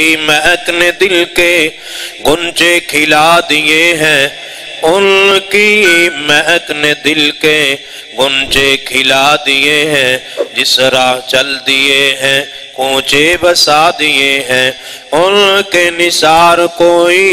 کی مہک نے دل کے گنچے کھلا دیے ہیں، ان کی مہک نے دل کے گنچے کھلا دیے ہیں، جس راہ چل دیے ہیں کوچے بسا دیے ہیں، ان کے نثار کوئی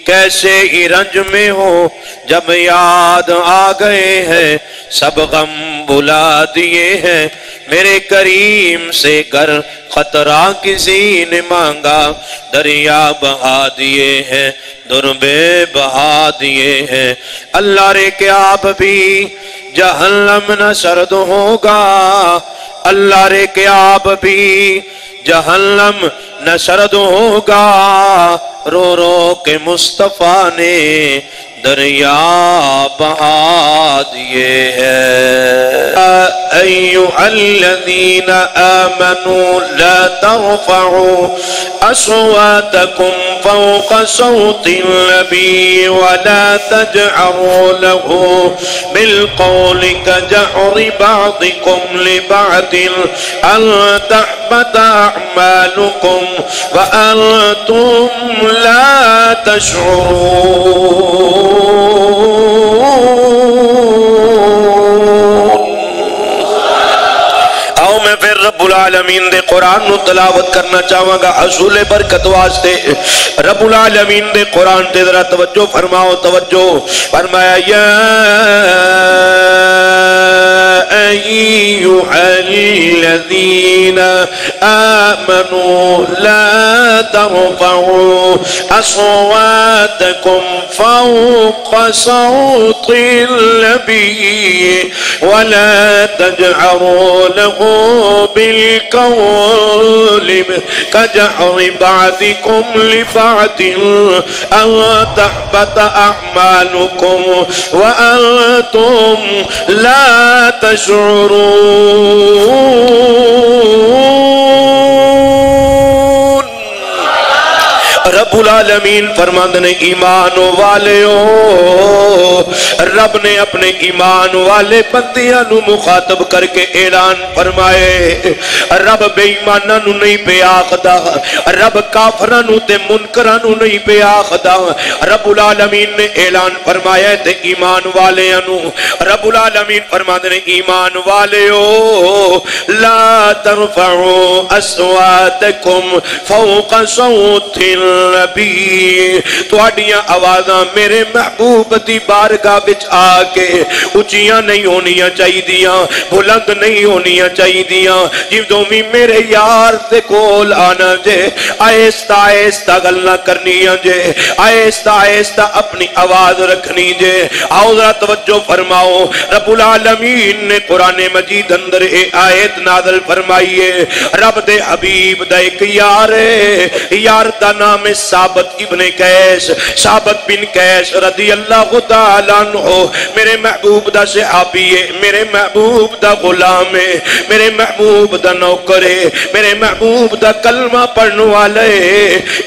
کیسے ہی رنج میں ہو، جب یاد آ گئے ہیں سب غم بلا دیے ہیں، میرے کریم سے گر خطرہ کسی نے مانگا دریا بہا دیے ہیں، دربے بہا دیے ہیں۔ اللہ رے کہ آپ بھی جہنم نہ سرد ہوگا، اللہ رے کہ آپ بھی جہنم نہ سرد ہوگا، رو رو کے مصطفیٰ نے دریا بہا دیے ہیں۔ ایھا الذین آمنوا لا ترفعوا اصواتکم فوق صوت النبی ولا تجهروا له بالقول كجهر بعضكم لبعض ان تحبط اعمالكم وانتم لا تشعرون۔ آؤ میں پھر رب العالمین دے قرآن نو تلاوت کرنا چاہوں گا حصول برکت واسطے۔ رب العالمین دے قرآن تے ذرا توجہ فرماؤ، توجہ فرمایا یا ایھا الذین آمنوا لا ترفعوا اصواتکم فوق صوت النبی ولا تجهروا له بالقول كجهر بعضكم لبعض أن تحبط أعمالكم وأنتم لا تشعرون۔ رب العالمین فرماندے نے ایمان والیو، رب نے اپنے ایمان والے بندیاں نو مخاطب کر کے اعلان فرمائے، رب بے ایماناں نو نہیں پہ آخدا، رب کافراں نو تے منکراں نو نہیں پہ آخدا، رب العالمین نے اعلان فرمایا تے ایمان والیاں نو۔ رب العالمین فرماندے نے ایمان والیو لا ترفعوا اصواتکم فوق صوت نبی، تواڈیاں آوازاں میرے محبوب دی بارگاہ وچ آ کے اچیاں نہیں ہونیاں چاہیدیاں، بلند نہیں ہونیاں چاہیدیاں، جدوں بھی میرے یار دے کول آنا جے آہستہ آہستہ گلاں کرنیاں جے، آہستہ آہستہ اپنی آواز رکھنی جے۔ آؤ ذرا توجہ فرماؤ، رب العالمین نے قرآن مجید اندر اے آیت نازل فرمائیے، رب دے حبیب دا ایک یار ہے، یار دا نام ثابت ابن قیس، ثابت بن قیس رضی اللہ تعالیٰ عنہ، میرے محبوب دا صحابی ہے، میرے محبوب دا غلام ہے، میرے محبوب دا نوکر ہے، میرے محبوب دا کلمہ پڑھنے والے،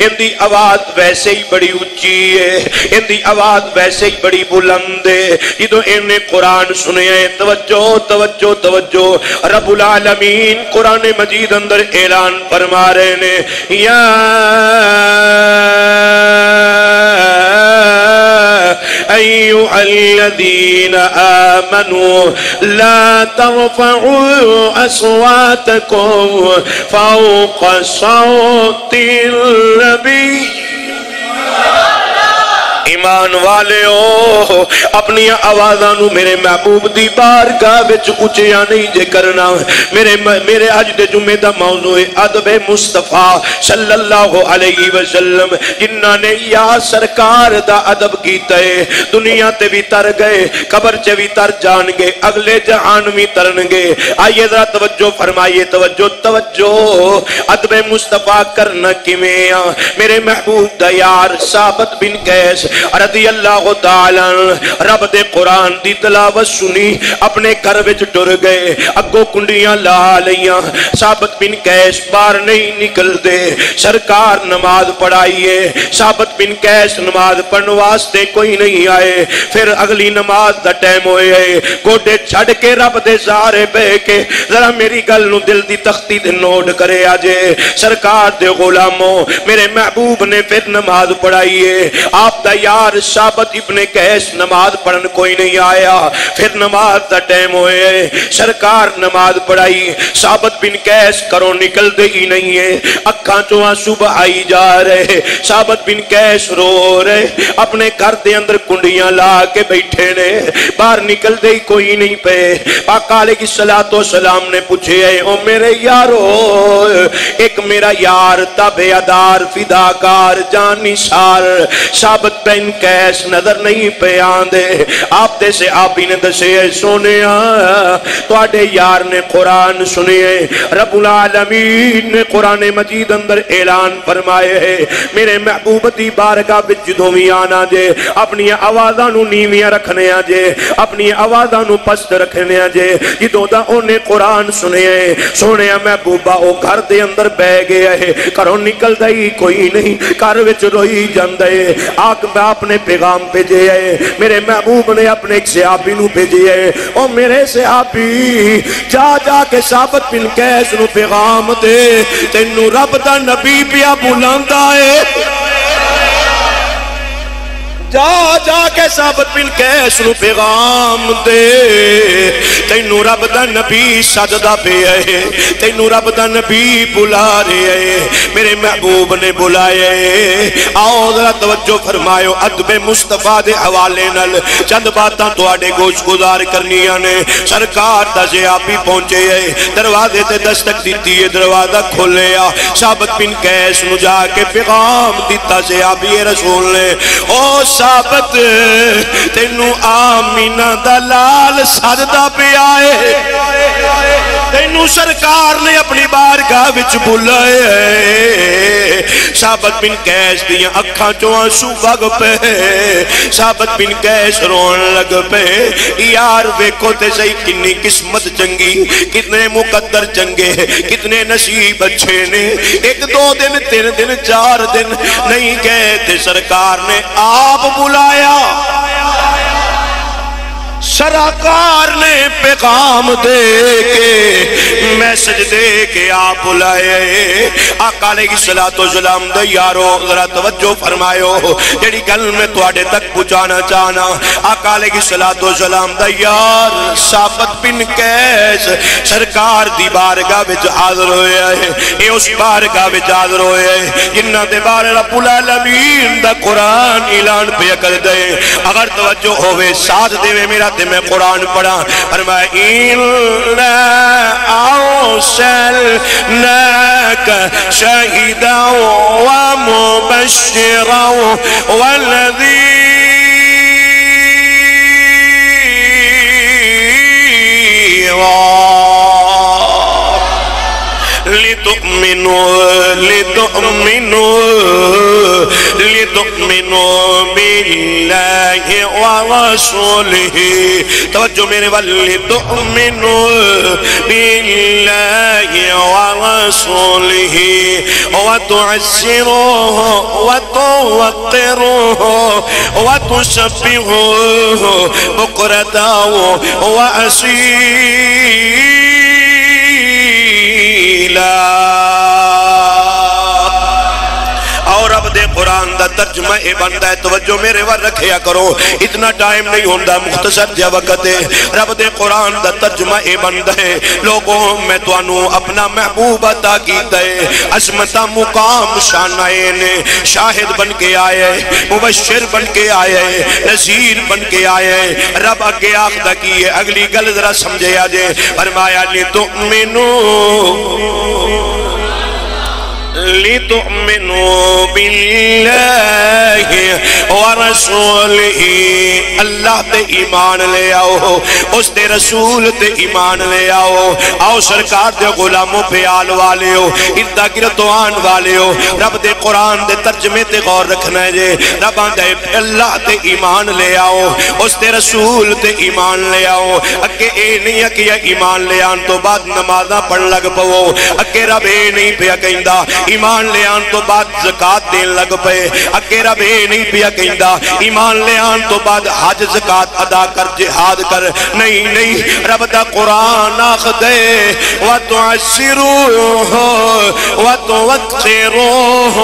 ان دی آواز ویسے ہی بڑی اونچی ہے، ان دی آواز ویسے ہی بڑی بلند ہے، جدوں ان نے قرآن سنے ہیں، توجہ توجہ توجہ، رب العالمین قرآن مجید اندر اعلان فرما رہے ہیں یا ایھا الذین آمنوا لا ترفعوا اصواتکم فوق صوت النبی۔ ایمان والے ہو، اپنی آوازاں نو میرے محبوب دی بارگاہ وچ اونچیاں نہیں جے کرنا۔ میرے اج دے جمعے دا موضوع ہے ادب مصطفیٰ صلی اللہ علیہ وسلم، جنہاں نے یا سرکار دا ادب کیتا ہے، دنیا تے بھی تر گئے، قبر چ بھی تر جان گے، اگلے جہان بھی ترن گے۔ آئیے ذرا توجہ فرمائیے، توجہ توجہ، ادب مصطفیٰ کرنا کیویں آ؟ میرے محبوب دا یار ثابت بن قیس رضی رضی اللہ تعالی رب دے قرآن دی تلاوت سنی اپنے گھر وچ ٹر گئے اگوں کنڈیاں لا لیاں ثابت بن قیس باہر نہیں نکل دے سرکار نماز پڑھائیے ثابت بن قیس نماز پڑھن واسطے کوئی نہیں آئے پھر اگلی نماز دا ٹائم ہوئے گوڈے چھڑ کے رب دے سارے بے کے ذرا میری گل نو دل دی تختی دے نوٹ کرے آجے سرکار دے غلاموں میرے محبوب نے پھر نماز پڑھائیے آپ دا یار ثابت ابن قیس نماز پڑھن کوئی نہیں آیا پھر نماز دا ٹائم ہوئے سرکار نماز پڑھائی ثابت بن قیس کرو نکل دے ہی نہیں ہے اکھاں چوں آنسو بہائی جا رہے ثابت بن قیس رو رہے اپنے گھر دے اندر کنڈیاں لا کے بیٹھے نے باہر نکل دے ہی کوئی نہیں پے آقا علیہ الصلوۃ والسلام نے پوچھے او میرے یارو ایک میرا یار تابعدار فداکار جان نثار ثابت بن قیس نظر نہیں پہ آندے آپ دے سے آپ ہی نے دسے سونیا تواڈے یار نے قرآن سنیے رب العالمین نے قرآن مجید اندر اعلان فرمائے میرے محبوب دی بارگاہ وچ جدوں وی آنا جے اپنی آوازاں نو نیویاں رکھنے جے اپنی آوازاں نو پست رکھنے جے جدوں دا اونے قرآن سنیے سونیا محبوبہ او گھر دے اندر بہ گیا ہے گھروں نکلدا ہی کوئی نہیں گھر وچ روئی جاندا ہے آگ باپ نے پیغام بھیجے ہے میرے محبوب نے اپنے ایک صحابی نو بھیجے ہے او میرے صحابی جا جا کے ثابت بن قیس نو پیغام دے تینو رب دا نبی پیا بلاندا ہے جا جا کے ثابت بن قیس نو پیغام دے تینو رب دا نبی سجدہ پہ ہے تینو رب دا نبی بلا رہے ہیں میرے محبوب نے بلائے آؤ ذرا توجہ فرمائیو ادب مصطفیٰ دے حوالے نال چند باتاں تواڈے گوش گزار کرنیاں نے سرکار دا صحابی پہنچے ہے دروازے تے دستک دیتی ہے دروازہ کھولیا ثابت بن قیس نو جا کے پیغام دیتا صحابی رسول نے او ثابت تینو آمینہ دلال سجدہ پہ آئے تینو سرکار نے اپنی بارگاہ وچ بلائے ثابت بن قیس دیاں اکھاں چوں آنسو وگ پے ثابت بن قیس رون لگ پے یار ویکھو تے صحیح کنی قسمت چنگی کتنے مقدر چنگے کتنے نصیب اچھے نے ایک دو دن تین دن چار دن نہیں گئے تے سرکار نے آپ بلایا سرکار نے پیغام دے کے میسج دے کے آپ بلائے آقا علیہ السلام دے یارو ذرا توجہ فرمائیو جڑی گل میں تواڈے تک پہنچانا چاہنا آقا علیہ السلام دے یار ثابت بن قیس سرکار دی بارگاہ وچ حاضر ہوئے ہیں اے اس بارگاہ وچ حاضر ہوئے ہیں جنہاں دے بارے رب العالمین دا قرآن اعلان پہ کر دے اگر توجہ ہوئے ساتھ دے میرا تے میں قرآن پڑھا فرمائے اِنَّا أَرْسَلْنَاكَ شَاهِدًا وَمُبَشِّرًا لِتُؤْمِنُوا بِاللَّهِ وَرَسُولِهِ توجہ میرے وَلِتُؤْمِنُوا بِاللَّهِ وَرَسُولِهِ وَتُعَزِّرُوهُ وَتُوَقِّرُوهُ وَتُسَبِّحُوهُ بُكْرَةً وَأَصِيلًا اور اب دے قرآن دا ترجمہ اے بندہ ہے توجہ میرے ور رکھیا کرو اتنا ٹائم نہیں ہوندہ مختصر جا وقت ہے رب دے قرآن دا ترجمہ اے بندہ ہے لوگوں میں تو انو اپنا محبوب عطا کی دے عظمتہ مقام شانائے نے شاہد بن کے آئے مبشر بن کے آئے نذیر بن کے آئے رب اگے آخدہ کی ہے اگلی گل ذرا سمجھے آجے فرمایا لِتُؤْمِنُوا لِتُؤْمِنُوا بِاللَّهِ وَرَسُولِهِ اللہ تے ایمان لے آؤ، اس دے رسول تے ایمان لے آؤ، آؤ سرکار دے غلاموں پہ آل والے ہو، اردہ گردوان والے ہو، رب دے قرآن دے ترجمے تے غور رکھنا ہے جے، رب آن دے اللہ تے ایمان لے آؤ، اس دے رسول تے ایمان لے آؤ، اکے اے نہیں اکے ایمان لے آن تو بعد نمازہ پڑھ لگ پو، اکے رب اے نہیں پیا کہندہ ایمان لے آن تو بعد زکاة دین لگ پے، اکے رب اے نہیں پیا کہندہ ایمان لے آن تو بعد حج زکاة ادا کر جہاد کر، نہیں نہیں، رب دا قرآن آخ دے وَتُعَسِّرُوهُ وَتُوَتِّرُوهُ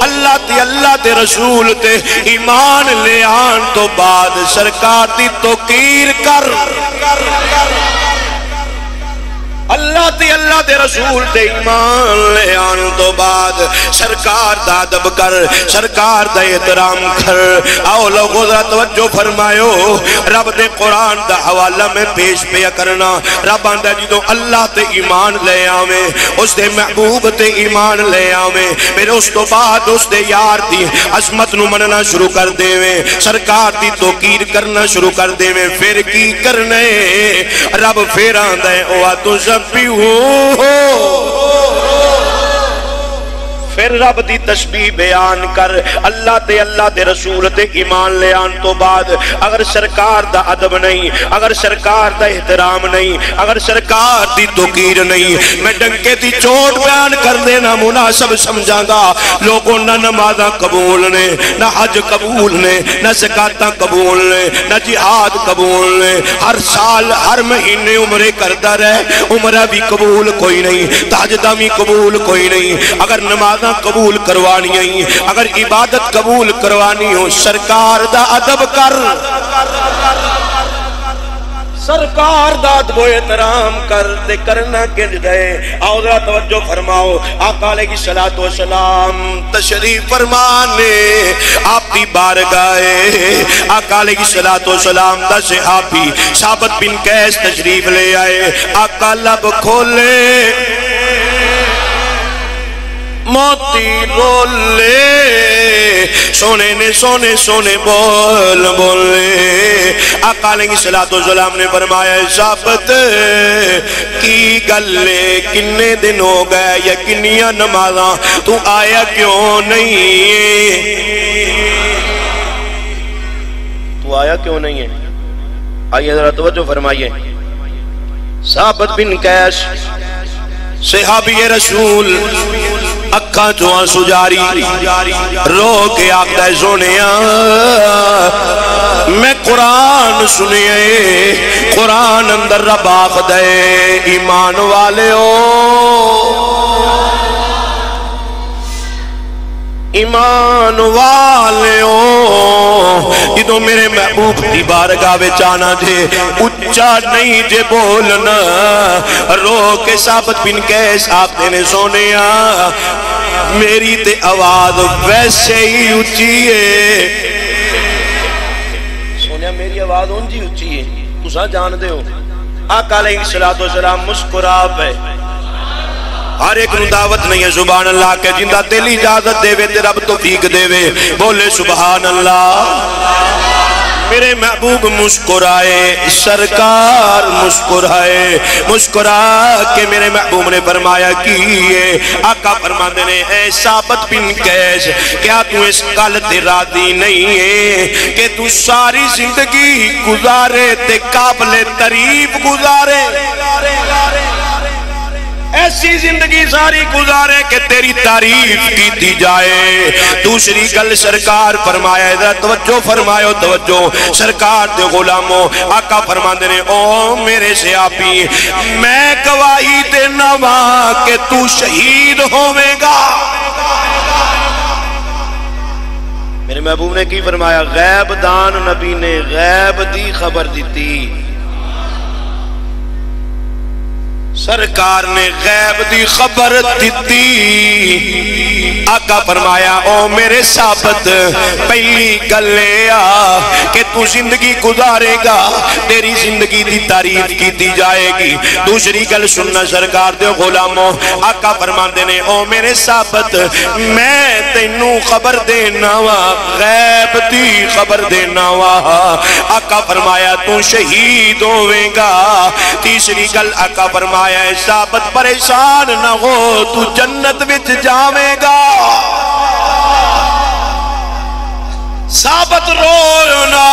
اللہ تے رسول تے ایمان لے آن تو بعد سرکار دی توقیر کر، اللہ تے رسول تے ایمان لے آن تو بعد سرکار دا ادب کر، سرکار دا احترام کر۔ آؤ لوگوں ذرا توجہ فرمائیو، رب دے قرآن دا حوالہ میں پیش پیا کرنا، رب آندہ جدو اللہ تے ایمان لے آویں، اس دے محبوب تے ایمان لے آویں، پھر اس تو بعد اس دے یار دی عظمت نو مننا شروع کر دیویں، سرکار دی توقیر کرنا شروع کر دیویں، پھر کی کرنے رب پھر آندہ ہے پھر رب دی تسبیح بیان کر، اللہ تے رسول تے ایمان لے آن تو بعد اگر سرکار دا ادب نہیں، اگر سرکار دا احترام نہیں، اگر سرکار دی توقیر نہیں، میں ڈنکے دی چوٹ بیان کر دینا مناسب سمجھاں گا، لوگوں نہ نمازاں قبول نے، نہ حج قبول نے، نہ زکاتاں قبول نے، نہ جہاد قبول نے، ہر سال ہر مہینے عمرے کردہ رہے، عمرہ بھی قبول کوئی نہیں، تاجدہ بھی قبول کوئی نہیں، اگر نماز قبول کروانی آئی، اگر عبادت قبول کروانی ہو، سرکار دا ادب کر، سرکار دا ادب و احترام کر، دے کرنا گنج دے۔ آؤ ذرا توجہ فرماؤ، آقا علیہ الصلوۃ والسلام تشریف فرمانے آپ دی بارگاہ، آقا علیہ الصلوۃ والسلام دا صحابی ثابت بن قیس تشریف لے آئے، آقا لب کھولے موتی رولے، سونے نے سونے سونے بول بولے، آقا علیہ السلام نے فرمایا ثابت کی گلے کنے دن ہو گئے یا کنیاں نمازاں تو آیا کیوں نہیں ہے، تو آیا کیوں نہیں ہے؟ آئیے ذرا توجہ فرمائیے، ثابت بن قیس صحابی رسول اکھاں جو آنسو جاری رو کے آقدہ سونیا میں قرآن سنیے، قرآن اندر رب آقدہ ایمان والے ہو، ایمان والے ہو، جدو میرے محبوب دی بارگاہ بچانا جے اچھا نہیں جے بولنا، رو کے ثابت بن قیس آپ نے سونیا میری تے آواز ویسے ہی اچھی ہے، سونیا میری آواز انجی اچھی ہے، تسا جان دے ہو، آقا علیہ السلام مسکرا پہ، ہر ایک نو دعوت نہیں ہے سبحان اللہ کہ جندہ دل اجازت دے وے تے رب توفیق دے وے، بولے سبحان اللہ۔ میرے محبوب مسکرائے، سرکار مسکرائے، مسکرا کے میرے محبوب نے فرمایا کیے، آقا فرماتے نے اے ثابت بن قیس کیا تو اس گل تے راضی نہیں ہے کہ تو ساری زندگی گزارے تے قابل تعریف گزارے، ایسی زندگی ساری گزارے کہ تیری تعریف کی دی جائے۔ دوسری گل سرکار فرمایا ہے، توجہ فرمائیو توجہ، سرکار دے غلاموں آقا فرماندے نے او میرے صحابی میں گواہی دینا وا کہ تو شہید ہوے گا۔ میرے محبوب نے کی فرمایا، غیب دان نبی نے غیب دی خبر دیتی، سرکار نے غیب دی خبر دیتی آقا فرمایا او میرے ثابت پہلی گلے کہ تو زندگی گزارے گا تیری زندگی دی تعریف کی دی جائے گی دوسری گل سننا سرکار دے غلاموں آقا فرماندے نے او میرے ثابت میں تینوں خبر دینا وا غیب دی خبر دینا وا آقا فرمایا تو شہید ہوئے گا تیسری گل آقا فرمایا ثابت پریشان نہ ہو تو جنت وچ جاویں گا ثابت رونا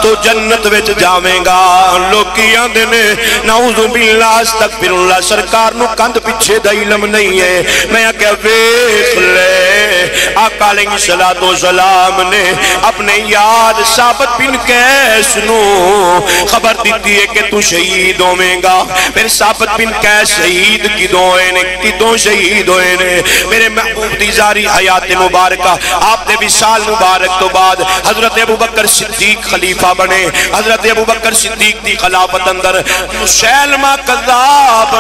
تو جنت وچ جاویں گا لوکی آندے نے نعوذ باللہ استغفر اللہ سرکار نو کند پیچھے دا علم نہیں ہے میں کہ ویکھ لے آقا علیہ السلام نے اپنے یاد ثابت بن قیس نو خبر دیتی ہے کہ تو شہید ہوئے گا پھر ثابت بن قیس شہید کدوں شہید ہوئے نے میرے محبوب دی زاری حیات مبارکہ آپ دے وصال مبارک تو بعد حضرت ابوبکر صدیق خلیفہ بنے حضرت ابوبکر صدیق دی خلافت اندر مسیلمہ کذاب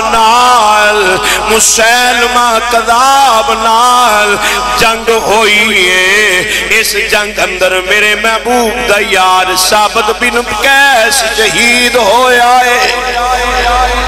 نال جنگ ہوئی ہے اس جنگ اندر میرے محبوب دا یار ثابت بن قیس شہید ہویا ہے